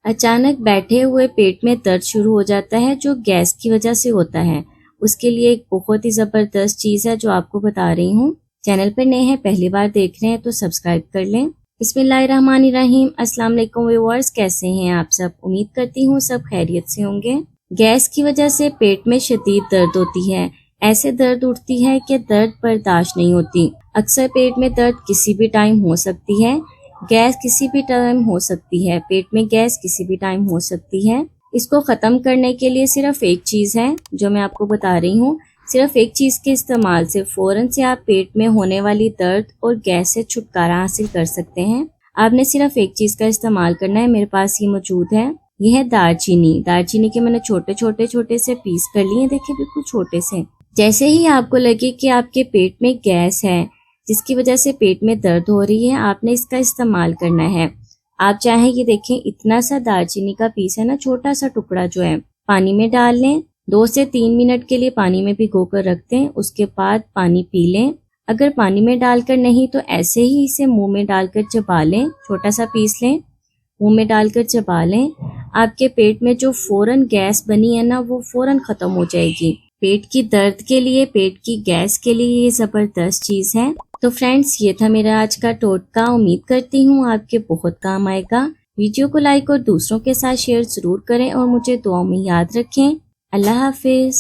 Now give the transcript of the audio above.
अचानक बैठे हुए पेट में दर्द शुरू हो जाता है जो गैस की वजह से होता है। उसके लिए एक बहुत ही जबरदस्त चीज है जो आपको बता रही हूँ। चैनल पर नए हैं, पहली बार देख रहे हैं तो सब्सक्राइब कर लें। बिस्मिल्लाहिर्रहमानिर्रहीम। अस्सलाम वालेकुम व्यूअर्स, कैसे हैं आप सब? उम्मीद करती हूँ सब खैरियत से होंगे। गैस की वजह से पेट में शदीद दर्द होती है। ऐसे दर्द उठती है कि दर्द बर्दाश्त नहीं होती। अक्सर पेट में दर्द किसी भी टाइम हो सकती है। गैस किसी भी टाइम हो सकती है। पेट में गैस किसी भी टाइम हो सकती है। इसको खत्म करने के लिए सिर्फ एक चीज है जो मैं आपको बता रही हूँ। सिर्फ एक चीज के इस्तेमाल से फौरन से आप पेट में होने वाली दर्द और गैस से छुटकारा हासिल कर सकते हैं। आपने सिर्फ एक चीज का इस्तेमाल करना है। मेरे पास ये मौजूद है, ये है दालचीनी। दालचीनी के मैंने छोटे से पीस कर लिए, देखिए बिल्कुल छोटे से। जैसे ही आपको लगे कि आपके पेट में गैस है जिसकी वजह से पेट में दर्द हो रही है, आपने इसका इस्तेमाल करना है। आप चाहें ये देखें, इतना सा दालचीनी का पीस है ना, छोटा सा टुकड़ा जो है, पानी में डाल लें। 2 से 3 मिनट के लिए पानी में भिगो कर रख दें। उसके बाद पानी पी लें। अगर पानी में डालकर नहीं तो ऐसे ही इसे मुंह में डालकर चबा लें। छोटा सा पीस लें, मुंह में डालकर चबा लें। आपके पेट में जो फौरन गैस बनी है ना, वो फौरन खत्म हो जाएगी। पेट की दर्द के लिए, पेट की गैस के लिए ये जबरदस्त चीज है। तो फ्रेंड्स, ये था मेरा आज का टोटका। उम्मीद करती हूँ आपके बहुत काम आएगा। वीडियो को लाइक और दूसरों के साथ शेयर जरूर करें और मुझे दुआ में याद रखें। अल्लाह हाफिज।